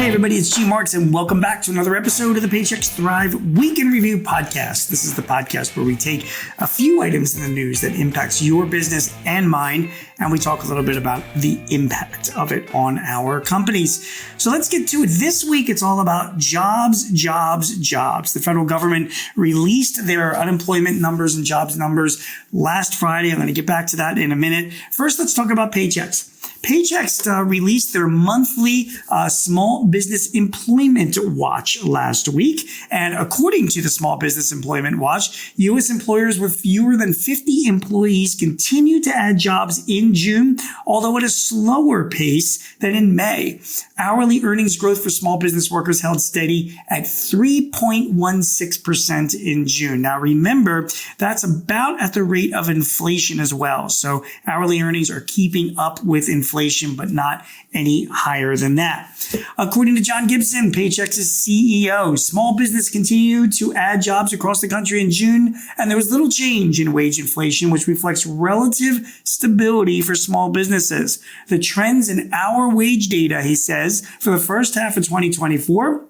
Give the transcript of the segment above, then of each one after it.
Hey everybody, it's G Marks and welcome back to another episode of the Paychex Thrive Week in Review podcast. This is the podcast where we take a few items in the news that impacts your business and mine, and we talk a little bit about the impact of it on our companies. So let's get to it. This week, it's all about jobs. The federal government released their unemployment numbers and jobs numbers last Friday. I'm going to get back to that in a minute. First, let's talk about Paychex. Paychex released their monthly Small Business Employment Watch last week. And according to the Small Business Employment Watch, U.S. employers with fewer than 50 employees continued to add jobs in June, although at a slower pace than in May. Hourly earnings growth for small business workers held steady at 3.16% in June. Now, remember, that's about at the rate of inflation as well. So hourly earnings are keeping up with inflation, but not any higher than that. According to John Gibson, Paychex's CEO, small business continued to add jobs across the country in June, and there was little change in wage inflation, which reflects relative stability for small businesses. The trends in our wage data, he says, for the first half of 2024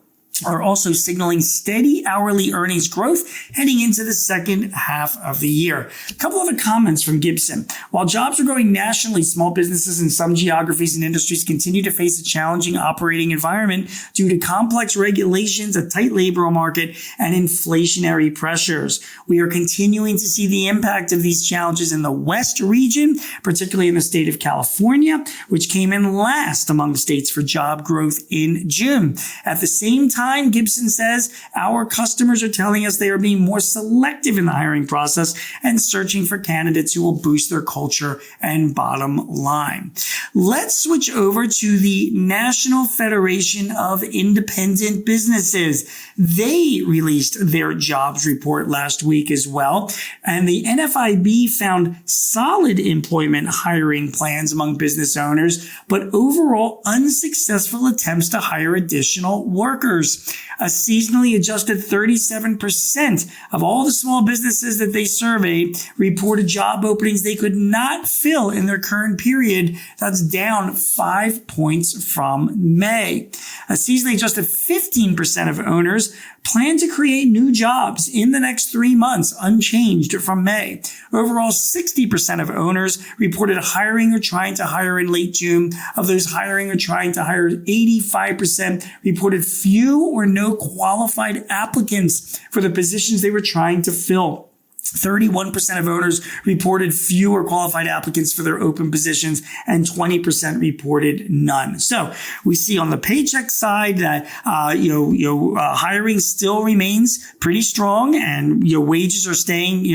are also signaling steady hourly earnings growth heading into the second half of the year. A couple other comments from Gibson. While jobs are growing nationally, small businesses in some geographies and industries continue to face a challenging operating environment due to complex regulations, a tight labor market, and inflationary pressures. We are continuing to see the impact of these challenges in the West region, particularly in the state of California, which came in last among states for job growth in June. At the same time, Gibson says our customers are telling us they are being more selective in the hiring process and searching for candidates who will boost their culture and bottom line. Let's switch over to the National Federation of Independent Businesses. They released their jobs report last week as well, and the NFIB found solid employment hiring plans among business owners, but overall unsuccessful attempts to hire additional workers. A seasonally adjusted 37% of all the small businesses that they surveyed reported job openings they could not fill in their current period. That's down 5 points from May. A seasonally adjusted 15% of owners plan to create new jobs in the next 3 months, unchanged from May. Overall, 60% of owners reported hiring or trying to hire in late June. Of those hiring or trying to hire, 85% reported few or no qualified applicants for the positions they were trying to fill. 31% of owners reported fewer qualified applicants for their open positions, and 20% reported none. So we see on the Paychex side that hiring still remains pretty strong, and wages are staying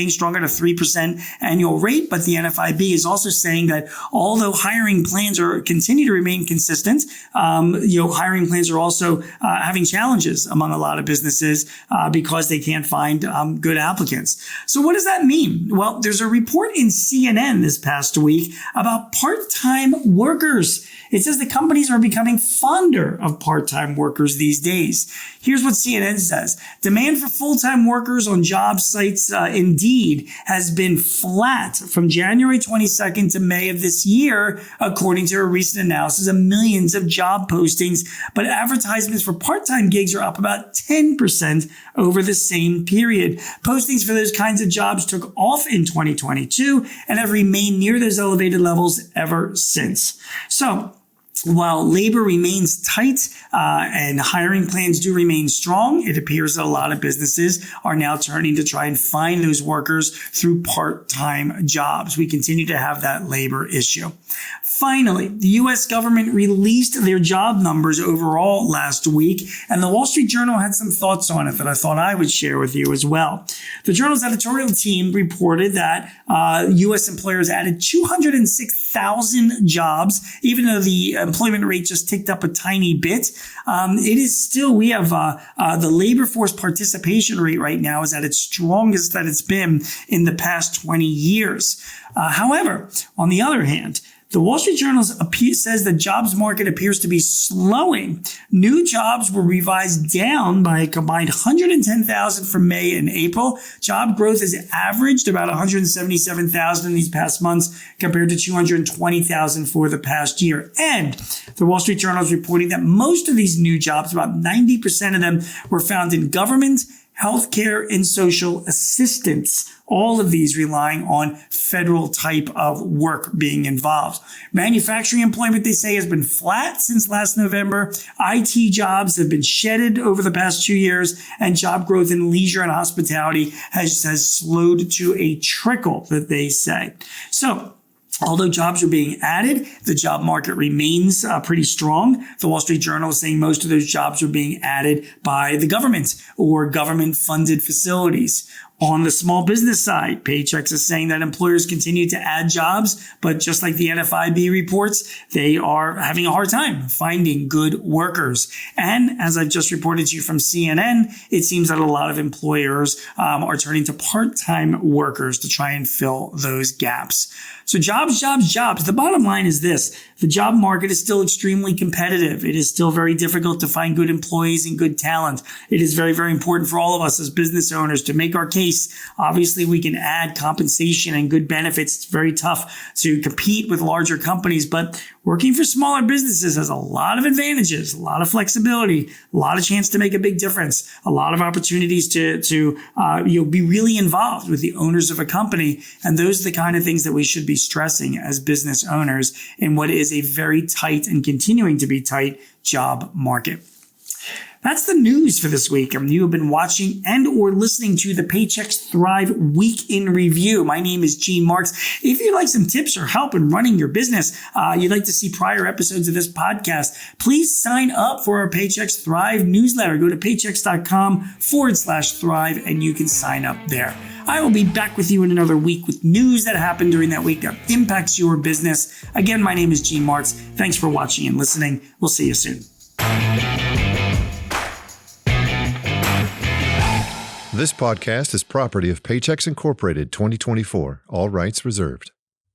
strong at a 3% annual rate. But the NFIB is also saying that although hiring plans continue to remain consistent, hiring plans are also having challenges among a lot of businesses because they can't find good applicants. So what does that mean? Well, there's a report in CNN this past week about part-time workers. It says the companies are becoming fonder of part-time workers these days. Here's what CNN says. Demand for full-time workers on job sites, Indeed, has been flat from January 22nd to May of this year, according to a recent analysis of millions of job postings. But advertisements for part-time gigs are up about 10% over the same period. Postings for those kinds of jobs took off in 2022 and have remained near those elevated levels ever since. So, while labor remains tight and hiring plans do remain strong, it appears that a lot of businesses are now turning to try and find those workers through part-time jobs. We continue to have that labor issue. Finally, the U.S. government released their job numbers overall last week, and the Wall Street Journal had some thoughts on it that I thought I would share with you as well. The Journal's editorial team reported that U.S. employers added 206,000 jobs, even though the employment rate just ticked up a tiny bit. It is still, we have the labor force participation rate right now is at its strongest that it's been in the past 20 years. However, on the other hand, The Wall Street Journal says the jobs market appears to be slowing. New jobs were revised down by a combined 110,000 for May and April. Job growth has averaged about 177,000 in these past months compared to 220,000 for the past year. And the Wall Street Journal is reporting that most of these new jobs, about 90% of them, were found in government, healthcare, and social assistance. All of these relying on federal type of work being involved. Manufacturing employment, they say, has been flat since last November. IT jobs have been shedded over the past 2 years, and job growth in leisure and hospitality has slowed to a trickle, that they say. So, although jobs are being added, the job market remains pretty strong. The Wall Street Journal is saying most of those jobs are being added by the government or government-funded facilities. On the small business side, Paychex is saying that employers continue to add jobs, but just like the NFIB reports, they are having a hard time finding good workers. And as I've just reported to you from CNN, it seems that a lot of employers are turning to part-time workers to try and fill those gaps. So jobs. The bottom line is this. The job market is still extremely competitive. It is still very difficult to find good employees and good talent. It is very, very important for all of us as business owners to make our case. Obviously, we can add compensation and good benefits. It's very tough to compete with larger companies, but working for smaller businesses has a lot of advantages, a lot of flexibility, a lot of chance to make a big difference, a lot of opportunities to be really involved with the owners of a company. And those are the kind of things that we should be stressing as business owners in what is a very tight and continuing to be tight job market. That's the news for this week. You have been watching and or listening to the Paychex Thrive Week in Review. My name is Gene Marks. If you'd like some tips or help in running your business, you'd like to see prior episodes of this podcast, please sign up for our Paychex Thrive newsletter. Go to paychex.com/thrive and you can sign up there. I will be back with you in another week with news that happened during that week that impacts your business. Again, my name is Gene Marks. Thanks for watching and listening. We'll see you soon. This podcast is property of Paychex Incorporated 2024. All rights reserved.